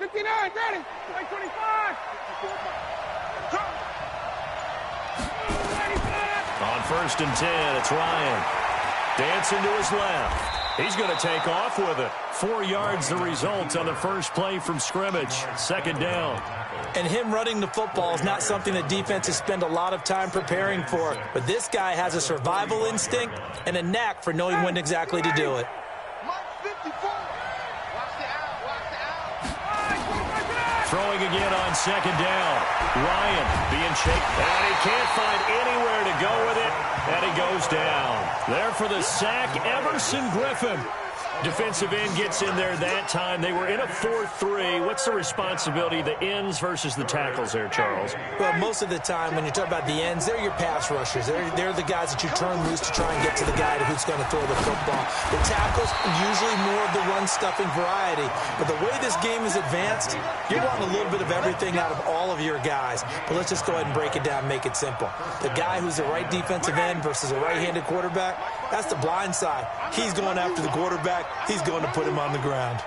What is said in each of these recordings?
59, 30, 25. On 1st and 10, it's Ryan. Dancing to his left. He's going to take off with it. 4 yards the result on the first play from scrimmage. 2nd down. And him running the football is not something that defenses spend a lot of time preparing for. But this guy has a survival instinct and a knack for knowing when exactly to do it. Throwing again on 2nd down. Ryan being shaken. And he can't find anywhere to go with it. And he goes down. There for the sack, Everson Griffin. Defensive end gets in there that time. They were in a 4-3. What's the responsibility, the ends versus the tackles there, Charles? Well, most of the time when you talk about the ends, they're your pass rushers. They're the guys that you turn loose to try and get to the guy who's going to throw the football. The tackles, usually more of the run-stuffing variety. But the way this game is advanced, you're wanting a little bit of everything out of all of your guys. But let's just go ahead and break it down and make it simple. The guy who's the right defensive end versus a right-handed quarterback, that's the blind side. He's going after the quarterback. He's going to put him on the ground.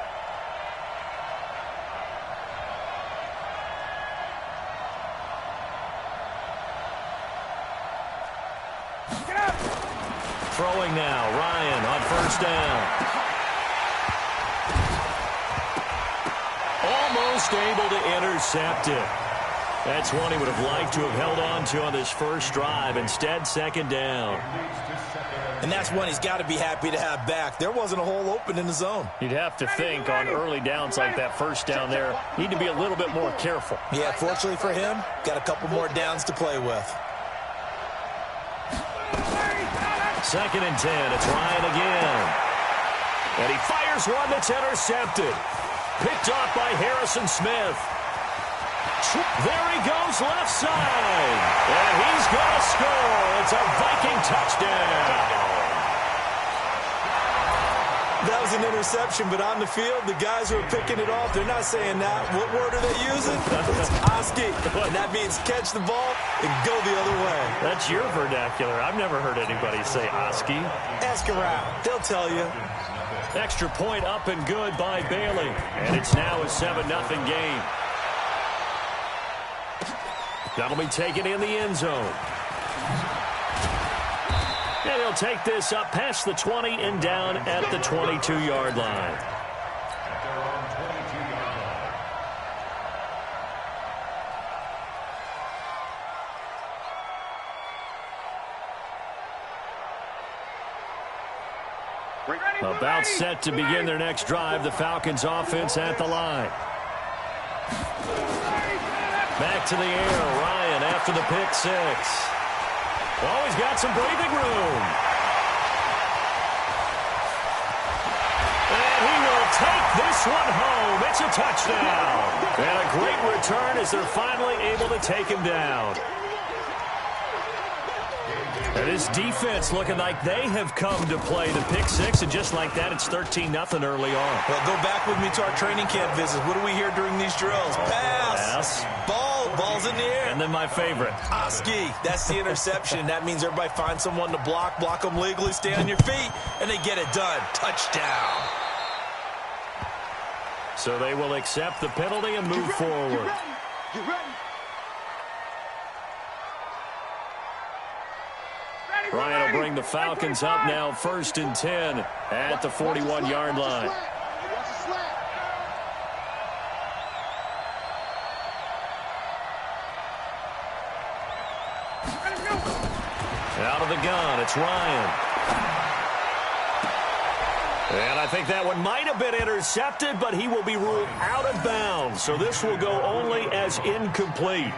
Throwing now, Ryan on 1st down. Almost able to intercept it. That's one he would have liked to have held on to on this first drive. Instead, 2nd down. And that's one he's got to be happy to have back. There wasn't a hole open in the zone. You'd have to think on early downs like that 1st down there, need to be a little bit more careful. Yeah, fortunately for him, got a couple more downs to play with. 2nd and 10, it's Ryan again. And he fires one that's intercepted. Picked off by Harrison Smith. There he goes left side. And he's going to score. It's a Viking touchdown. That was an interception, but on the field, the guys who are picking it off, they're not saying that. What word are they using? It's Oski. And that means catch the ball and go the other way. That's your vernacular. I've never heard anybody say Oski. Ask around. They'll tell you. Extra point up and good by Bailey. And it's now a 7-0 game. That'll be taken in the end zone. And he'll take this up past the 20 and down at the 22-yard line. About set to begin their next drive. The Falcons offense at the line. Back to the air. Ryan after the pick 6. Oh, he's got some breathing room. And he will take this one home. It's a touchdown. And a great return as they're finally able to take him down. And his defense looking like they have come to play the pick 6, and just like that, it's 13-0 early on. Well, go back with me to our training camp visits. What do we hear during these drills? Pass. Ball's in the air. And then my favorite. Oski. That's the interception. That means everybody finds someone to block them legally, stay on your feet, and they get it done. Touchdown. So they will accept the penalty and move forward. Get ready. Ryan will bring the Falcons up now 1st and 10 at the 41-yard line. Out of the gun, it's Ryan. And I think that one might have been intercepted, but he will be ruled out of bounds. So this will go only as incomplete.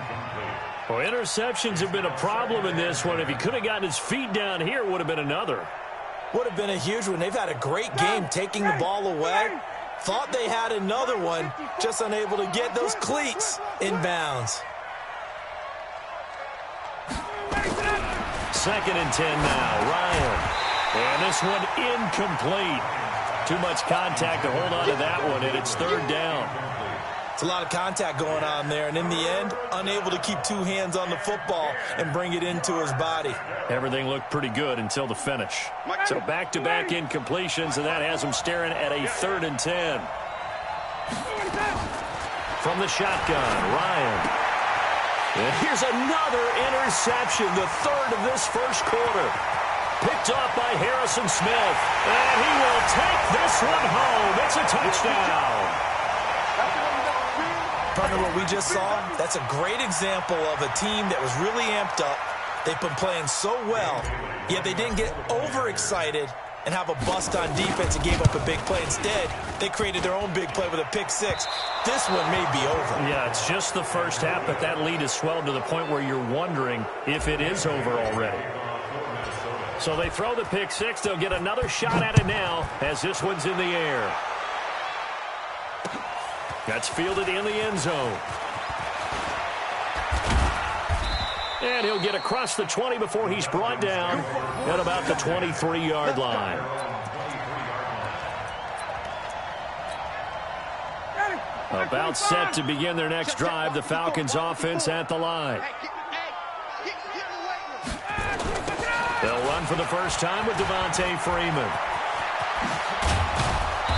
Well, interceptions have been a problem in this one. If he could have gotten his feet down here, it would have been another. Would have been a huge one. They've had a great game taking the ball away. Thought they had another one, just unable to get those cleats in bounds. 2nd and 10 now, Ryan. And this one incomplete. Too much contact to hold on to that one, and it's 3rd down. It's a lot of contact going on there, and in the end, unable to keep 2 hands on the football and bring it into his body. Everything looked pretty good until the finish. So back-to-back incompletions, and that has him staring at a 3rd and 10. from the shotgun. Ryan. And here's another interception, the third of this first quarter. Picked up by Harrison Smith. And he will take this one home. It's a touchdown. Partner, what we just saw, that's a great example of a team that was really amped up. They've been playing so well, yet they didn't get overexcited and have a bust on defense and gave up a big play. Instead, they created their own big play with a pick six. This one may be over. Yeah, it's just the first half, but that lead has swelled to the point where you're wondering if it is over already. So they throw the pick six. They'll get another shot at it now as this one's in the air. That's fielded in the end zone. And he'll get across the 20 before he's brought down at about the 23-yard line. About set to begin their next drive, the Falcons offense at the line. They'll run for the first time with Devontae Freeman.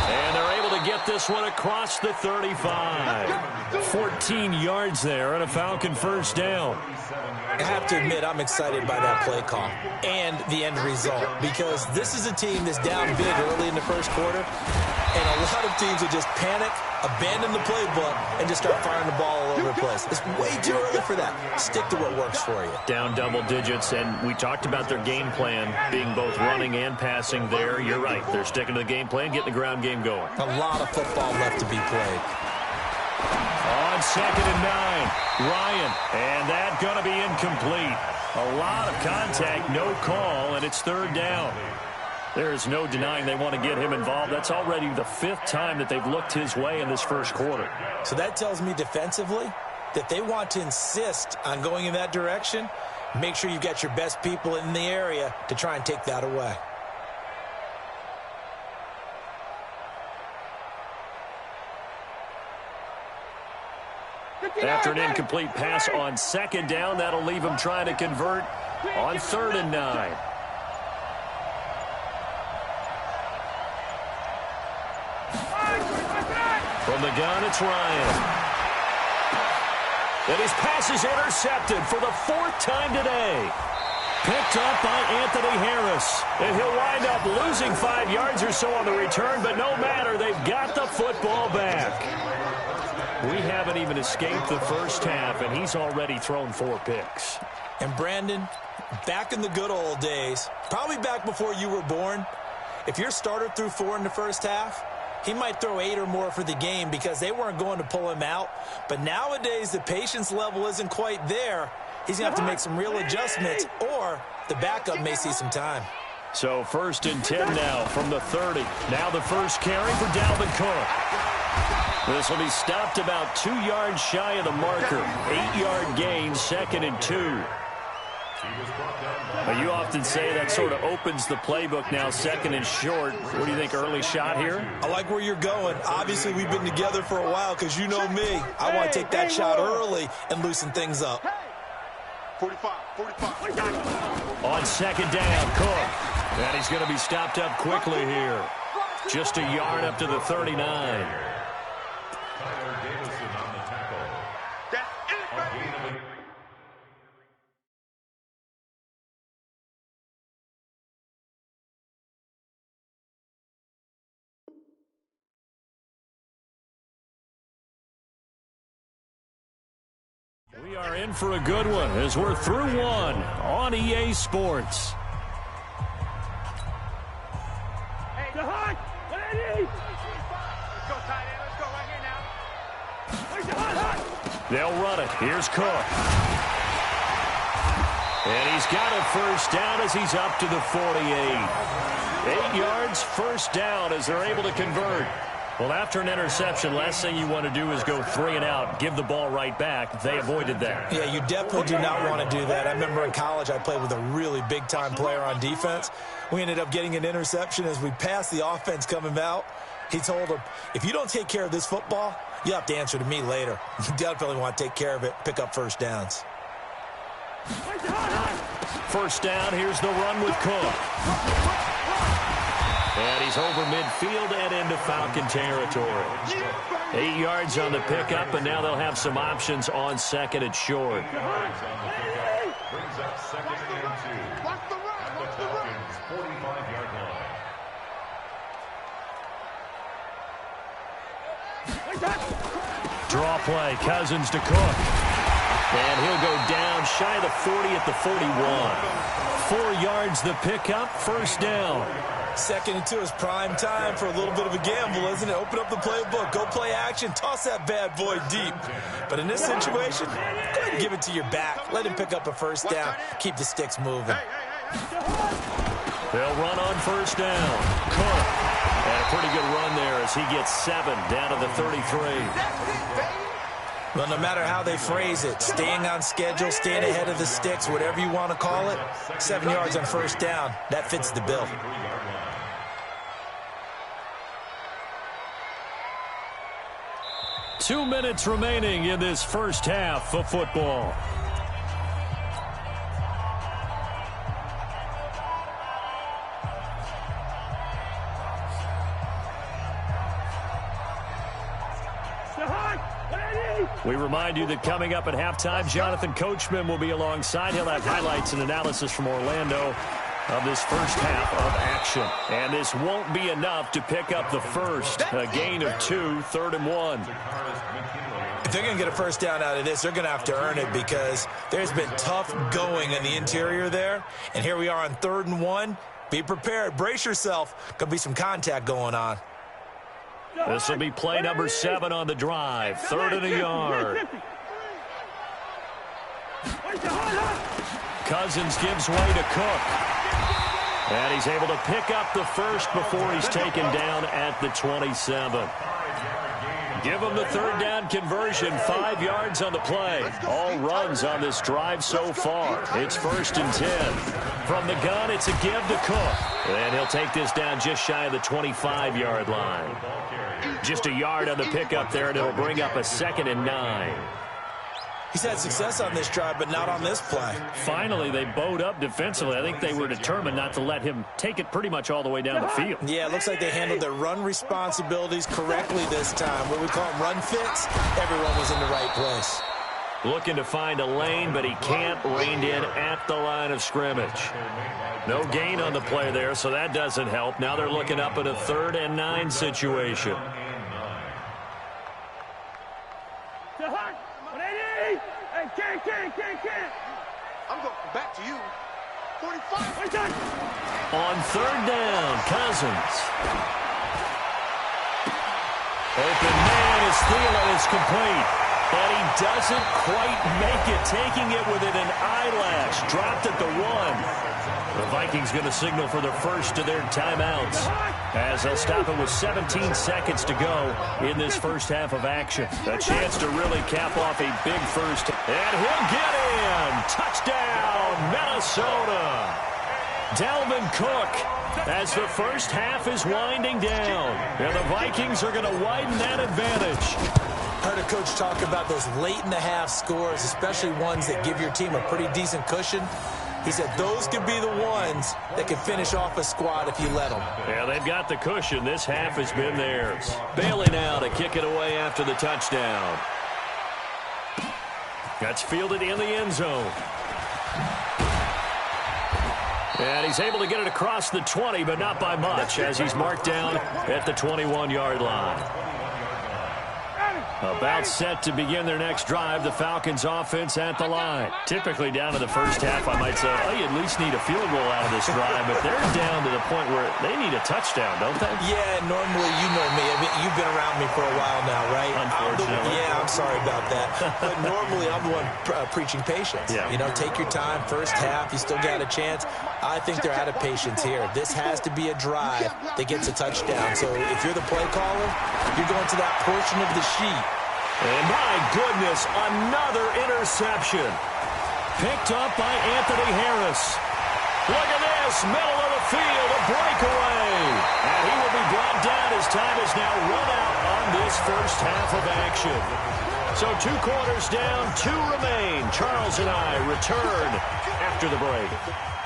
And they're able to get this one across the 35. 14 yards there and a Falcon first down. I have to admit, I'm excited by that play call and the end result, because this is a team that's down big early in the first quarter, and a lot of teams will just panic, abandon the playbook, and just start firing the ball all over the place. It's way too early for that. Stick to what works for you. Down double digits, and we talked about their game plan being both running and passing there. You're right. They're sticking to the game plan, getting the ground game going. A lot of football left to be played. On 2nd and 9, Ryan, and that's going to be incomplete. A lot of contact, no call, and it's third down. There is no denying they want to get him involved. That's already the 5th time that they've looked his way in this first quarter. So that tells me defensively that they want to insist on going in that direction. Make sure you've got your best people in the area to try and take that away. After an incomplete pass on 2nd down, that'll leave him trying to convert on 3rd and 9. From the gun, it's Ryan. And his pass is intercepted for the 4th time today. Picked up by Anthony Harris. And he'll wind up losing 5 yards or so on the return, but no matter, they've got the football back. We haven't even escaped the first half, and he's already thrown 4 picks. And Brandon, back in the good old days, probably back before you were born, if your starter threw 4 in the first half, he might throw 8 or more for the game because they weren't going to pull him out. But nowadays, the patience level isn't quite there. He's going to have to make some real adjustments, or the backup may see some time. So 1st and 10 now from the 30. Now the first carry for Dalvin Cook. This will be stopped about 2 yards shy of the marker. 8-yard gain, 2nd and 2. Now, you often say that sort of opens the playbook now, 2nd and short. What do you think, early shot here? I like where you're going. Obviously, we've been together for a while because you know me. I want to take that shot early and loosen things up. 45. On 2nd down, Cook. And he's going to be stopped up quickly here. Just a yard up to the 39. We are in for a good one as we're through one on EA Sports. Hey, the hunt! Let's go, tight end. Let's go right here now. Where's the hunt? They'll run it. Here's Cook. And he's got a first down as he's up to the 48. 8 yards, first down as they're able to convert. Well, after an interception, last thing you want to do is go 3 and out, give the ball right back. They avoided that. Yeah, you definitely do not want to do that. I remember in college I played with a really big-time player on defense. We ended up getting an interception as we passed the offense coming out. He told him, if you don't take care of this football, you have to answer to me later. You definitely want to take care of it, pick up first downs. First down, here's the run with Cook. And he's over midfield and into Falcon territory. 8 yards on the pickup, and now they'll have some options on second and short. Brings up second and 2. Watch the run. Watch the run. 45-yard line. Draw play. Cousins to Cook. And he'll go down shy of the 40 at the 41. 4 yards the pickup. First down. Second and 2 is prime time for a little bit of a gamble, isn't it? Open up the playbook, go play action, toss that bad boy deep. But in this situation, go ahead and give it to your back. Let him pick up a first down. Keep the sticks moving. They'll run on first down. Cook. And a pretty good run there as he gets 7 down to the 33. Well, no matter how they phrase it, staying on schedule, staying ahead of the sticks, whatever you want to call it, 7 yards on first down, that fits the bill. 2 minutes remaining in this first half of football. We remind you that coming up at halftime, Jonathan Coachman will be alongside. He'll have highlights and analysis from Orlando of this first half of action. And this won't be enough to pick up the first. A gain of 2, 3rd and 1. If they're going to get a first down out of this, they're going to have to earn it because there's been tough going in the interior there. And here we are on 3rd and 1. Be prepared. Brace yourself. Going to be some contact going on. This will be play number 7 on the drive. 3rd and a yard. Cousins gives way to Cook. And he's able to pick up the first before he's taken down at the 27. Give him the 3rd down conversion. 5 yards on the play. All runs on this drive so far. It's 1st and 10. From the gun, it's a give to Cook. And he'll take this down just shy of the 25-yard line. Just a yard on the pickup there, and it'll bring up a 2nd and 9. He's had success on this drive, but not on this play. Finally, they bowed up defensively. I think they were determined not to let him take it pretty much all the way down the field. Yeah, it looks like they handled their run responsibilities correctly this time. What we call them run fits, everyone was in the right place. Looking to find a lane, but he can't. Reined in at the line of scrimmage. No gain on the play there, so that doesn't help. Now they're looking up at a 3rd and 9 situation. I'm going back to you. 45. On 3rd down, Cousins. Open man is Thielen. It's complete. And he doesn't quite make it, taking it within an eyelash. Dropped at the 1. The Vikings going to signal for the first of their timeouts as they'll stop it with 17 seconds to go in this first half of action. A chance to really cap off a big first. And he'll get in. Touchdown, Minnesota. Dalvin Cook as the first half is winding down. And the Vikings are going to widen that advantage. Heard a coach talk about those late-in-the-half scores, especially ones that give your team a pretty decent cushion. He said those could be the ones that can finish off a squad if you let them. Yeah, they've got the cushion. This half has been theirs. Bailey now to kick it away after the touchdown. That's fielded in the end zone. And he's able to get it across the 20, but not by much, as he's marked down at the 21-yard line. About set to begin their next drive, the Falcons offense at the line. Typically down to the first half, I might say, oh, you at least need a field goal out of this drive, but they're down to the point where they need a touchdown, don't they? Yeah, normally, you know me. I mean, you've been around me for a while now, right? Unfortunately. I'm sorry about that. But normally, I'm the one preaching patience. Yeah. You know, take your time. First half, you still got a chance. I think they're out of patience here. This has to be a drive that gets a touchdown. So if you're the play caller, you're going to that portion of the sheet. And my goodness, another interception. Picked up by Anthony Harris. Look at this, middle of the field, a breakaway. And he will be brought down as time is now run out on this first half of action. So 2 quarters down, 2 remain. Charles and I return after the break.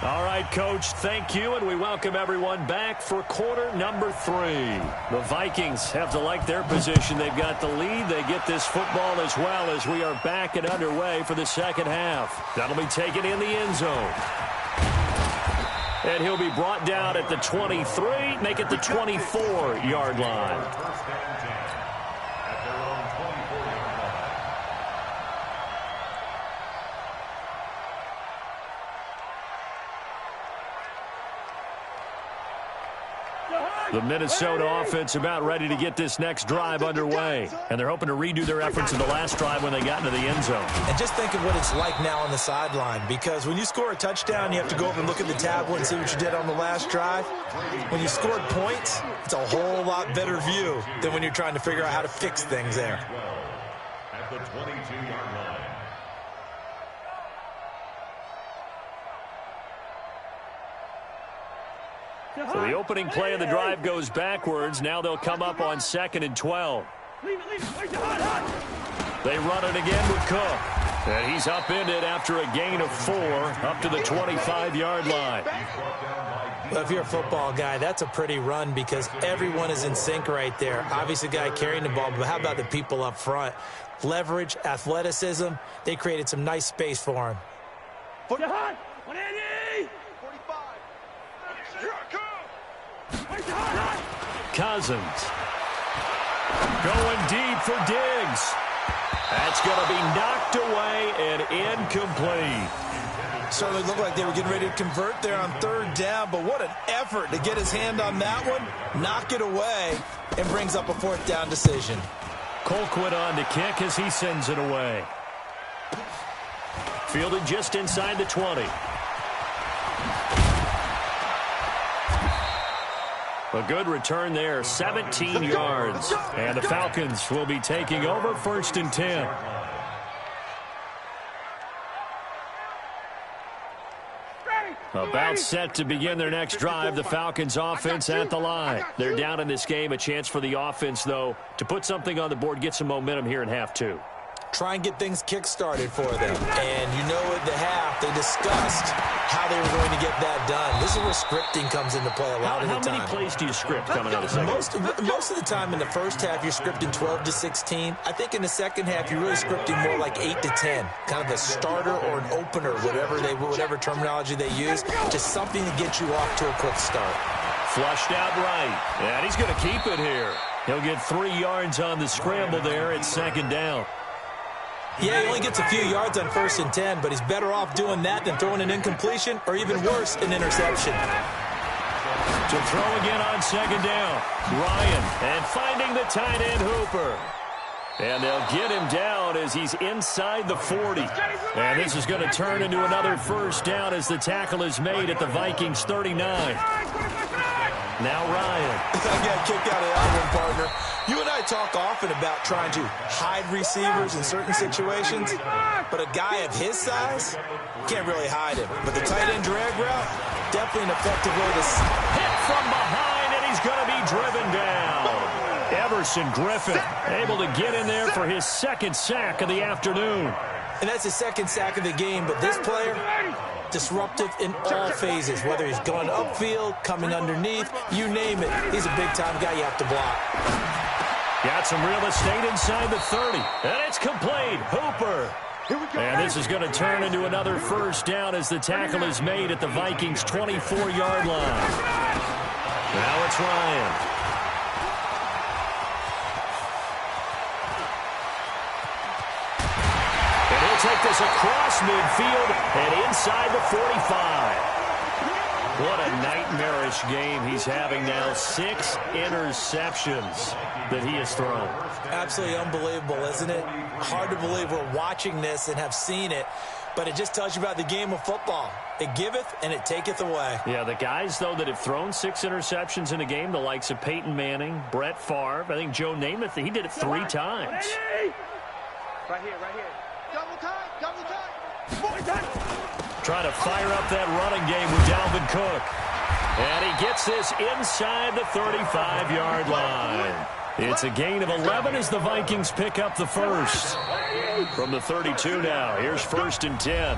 All right, Coach, thank you, and we welcome everyone back for quarter number 3. The Vikings have to like their position. They've got the lead. They get this football as well as we are back and underway for the second half. That'll be taken in the end zone. And he'll be brought down at the 23, make it the 24-yard line. The Minnesota offense about ready to get this next drive underway. And they're hoping to redo their efforts in the last drive when they got into the end zone. And just think of what it's like now on the sideline, because when you score a touchdown, you have to go over and look at the tablet and see what you did on the last drive. When you scored points, it's a whole lot better view than when you're trying to figure out how to fix things there. At the 22-yard line. So the opening play of the drive goes backwards. Now they'll come up on 2nd and 12. They run it again with Cook. And he's upended after a gain of 4 up to the 25-yard line. Well, if you're a football guy, that's a pretty run because everyone is in sync right there. Obviously, the guy carrying the ball, but how about the people up front? Leverage, athleticism, they created some nice space for him. Cousins going deep for Diggs. That's going to be knocked away and incomplete. Certainly looked like they were getting ready to convert there on 3rd down, but what an effort to get his hand on that one, knock it away, and brings up a 4th down decision. Colquitt on to kick as he sends it away. Fielded just inside the 20. A good return there, 17 yards. And the Falcons will be taking over 1st and 10. About set to begin their next drive, the Falcons offense at the line. They're down in this game, a chance for the offense, though, to put something on the board, get some momentum here in half 2. Try and get things kick-started for them. And you know at the half, they discussed how they were going to get that done. This is where scripting comes into play a lot of the time. How many plays do you script coming out of second? Most of the time in the first half, you're scripting 12 to 16. I think in the second half, you're really scripting more like 8 to 10. Kind of a starter or an opener, whatever terminology they use. Just something to get you off to a quick start. Flushed out right. And he's going to keep it here. He'll get 3 yards on the scramble there at 2nd down. Yeah, he only gets a few yards on 1st and 10, but he's better off doing that than throwing an incompletion or even worse, an interception. To throw again on 2nd down. Ryan, and finding the tight end Hooper. And they'll get him down as he's inside the 40. And this is going to turn into another 1st down as the tackle is made at the Vikings 39. Now Ryan. I got kicked out of that one, partner. You and I talk often about trying to hide receivers in certain situations, but a guy of his size can't really hide him. But the tight end drag route, definitely an effective way to hit from behind, and he's going to be driven down. Everson Griffin able to get in there for his 2nd sack of the afternoon. And that's his 2nd sack of the game, but this player, disruptive in all phases, whether he's going upfield, coming underneath, you name it. He's a big-time guy you have to block. Got some real estate inside the 30, and it's complete. Hooper. And this is going to turn into another 1st down as the tackle is made at the Vikings' 24-yard line. Now it's Ryan. And he'll take this across midfield and inside the 45. What a nightmarish game he's having now. 6 interceptions that he has thrown. Absolutely unbelievable, isn't it? Hard to believe we're watching this and have seen it, but it just tells you about the game of football. It giveth and it taketh away. Yeah, the guys, though, that have thrown 6 interceptions in a game, the likes of Peyton Manning, Brett Favre, I think Joe Namath, he did it 3 times. Right here. Double time. Trying to fire up that running game with Dalvin Cook. And he gets this inside the 35-yard line. It's a gain of 11 as the Vikings pick up the first. From the 32 now, here's 1st and 10.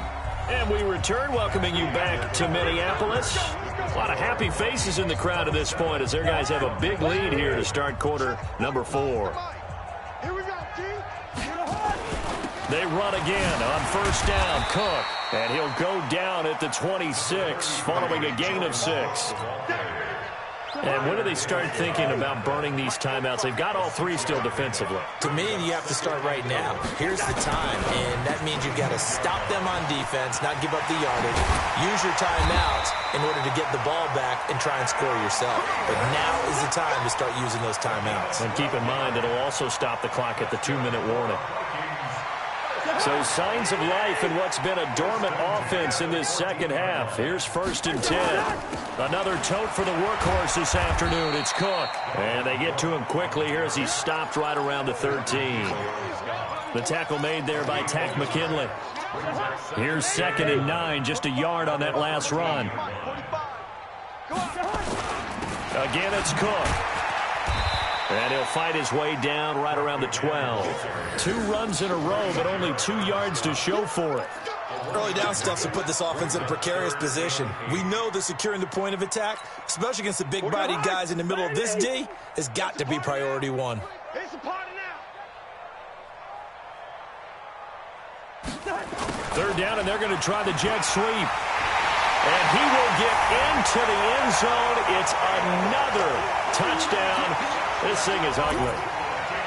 And we return, welcoming you back to Minneapolis. A lot of happy faces in the crowd at this point as their guys have a big lead here to start quarter number 4. They run again on 1st down, Cook. And he'll go down at the 26, following a gain of 6. And when do they start thinking about burning these timeouts? They've got all 3 still defensively. To me, you have to start right now. Here's the time, and that means you've got to stop them on defense, not give up the yardage. Use your timeouts in order to get the ball back and try and score yourself. But now is the time to start using those timeouts. And keep in mind, it'll also stop the clock at the 2-minute warning. So signs of life in what's been a dormant offense in this second half. Here's 1st and 10. Another tote for the workhorse this afternoon. It's Cook. And they get to him quickly here as he's stopped right around the 13. The tackle made there by Tack McKinley. Here's 2nd and 9, just a yard on that last run. Again, it's Cook. And he'll fight his way down right around the 12. 2 runs in a row, but only 2 yards to show for it. Early down stuff to put this offense in a precarious position. We know that securing the point of attack, especially against the big-bodied guys in the middle of this D, has got to be priority 1. It's a party now. 3rd down, and they're going to try the jet sweep. And he will get into the end zone. It's another touchdown. This thing is ugly.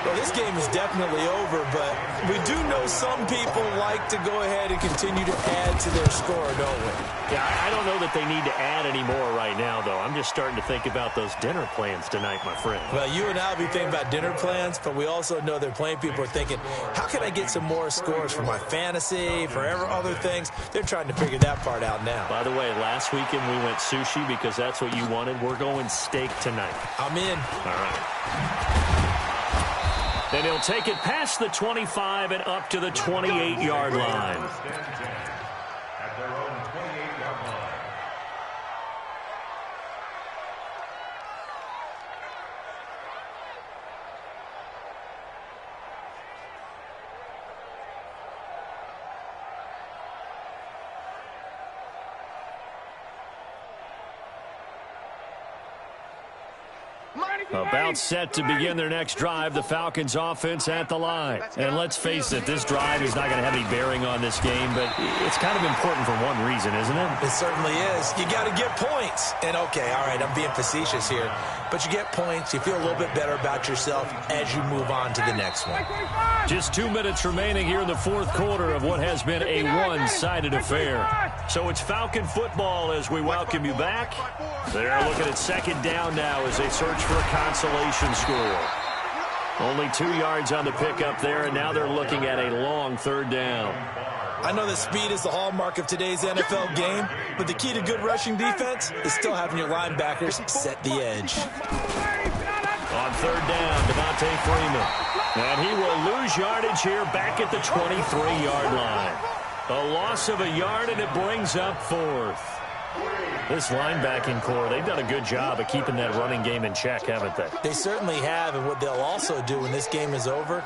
Well, this game is definitely over, but we do know some people like to go ahead and continue to add to their score, don't we? Yeah, I don't know that they need to add any more right now, though. I'm just starting to think about those dinner plans tonight, my friend. Well, you and I will be thinking about dinner plans, but we also know they're playing people are thinking, how can I get some more scores for my fantasy, for other things? They're trying to figure that part out now. By the way, last weekend we went sushi because that's what you wanted. We're going steak tonight. I'm in. All right. And he'll take it past the 25 and up to the 28-yard line. At their own 28-yard line. About set to begin their next drive, the Falcons offense at the line. And let's face it, this drive is not going to have any bearing on this game, but it's kind of important for one reason, isn't it? It certainly is. You got to get points. And okay, all right, I'm being facetious here, but you get points, you feel a little bit better about yourself as you move on to the next one. Just 2 minutes remaining here in the 4th quarter of what has been a one-sided affair. So it's Falcon football as we welcome you back. They're looking at 2nd down now as they search for a consolation score. Only 2 yards on the pickup there, and now they're looking at a long 3rd down. I know that speed is the hallmark of today's NFL game, but the key to good rushing defense is still having your linebackers set the edge. On 3rd down, Devontae Freeman. And he will lose yardage here back at the 23-yard line. A loss of a yard, and it brings up 4th. This linebacking core, they've done a good job of keeping that running game in check, haven't they? They certainly have, and what they'll also do when this game is over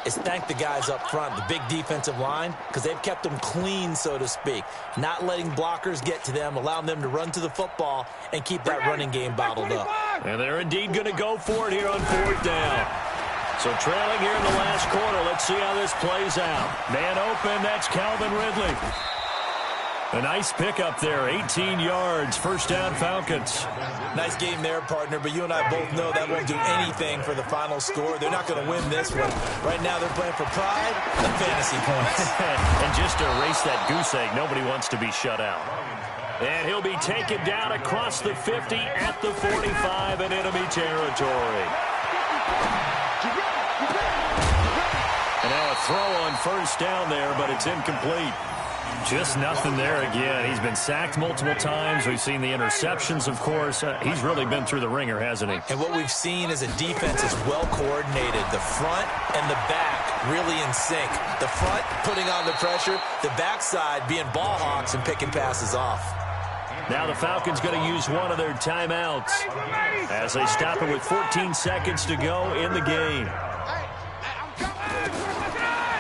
is thank the guys up front, the big defensive line, because they've kept them clean, so to speak, not letting blockers get to them, allowing them to run to the football and keep that running game bottled up. And they're indeed going to go for it here on 4th down. So trailing here in the last quarter, let's see how this plays out. Man open, that's Calvin Ridley. A nice pickup there, 18 yards, 1st down Falcons. Nice game there, partner, but you and I both know that won't do anything for the final score. They're not going to win this one. Right now they're playing for pride and fantasy points. And just to erase that goose egg, nobody wants to be shut out. And he'll be taken down across the 50 at the 45 in enemy territory. And now a throw on 1st down there, but it's incomplete. Just nothing there again. He's been sacked multiple times. We've seen the interceptions, of course. He's really been through the ringer, hasn't he? And what we've seen is a defense is well coordinated. The front and the back really in sync. The front putting on the pressure, the backside being ball hawks and picking passes off. Now the Falcons going to use one of their timeouts as they stop it with 14 seconds to go in the game.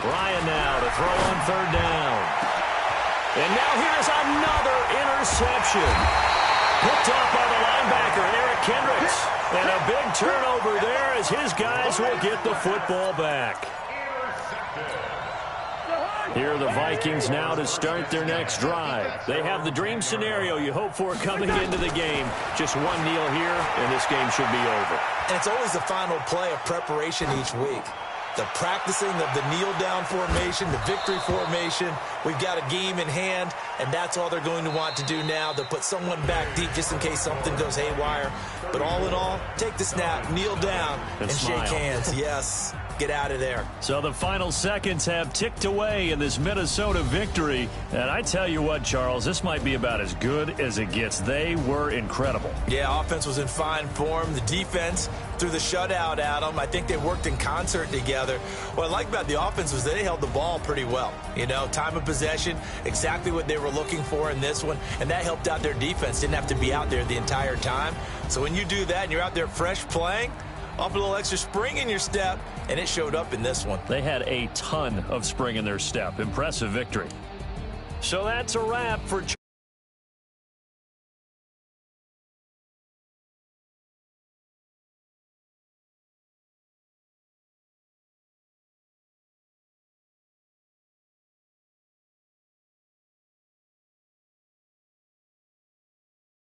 Ryan now to throw on third down. And now here's another interception. Picked off by the linebacker, Eric Kendricks. And a big turnover there as his guys will get the football back. Here are the Vikings now to start their next drive. They have the dream scenario you hope for coming into the game. Just one kneel here, and this game should be over. And it's always the final play of preparation each week. The practicing of the kneel-down formation, the victory formation. We've got a game in hand, and that's all they're going to want to do now. They'll put someone back deep just in case something goes haywire. But all in all, take the snap, kneel down, and shake hands. Yes, get out of there. So the final seconds have ticked away in this Minnesota victory. And I tell you what, Charles, this might be about as good as it gets. They were incredible. Yeah, offense was in fine form. The defense threw the shutout at them. I think they worked in concert together. What I like about the offense was they held the ball pretty well. You know, time of possession, exactly what they were looking for in this one, and that helped out their defense. Didn't have to be out there the entire time. So when you do that and you're out there fresh playing, off a little extra spring in your step, and it showed up in this one. They had a ton of spring in their step. Impressive victory. So that's a wrap for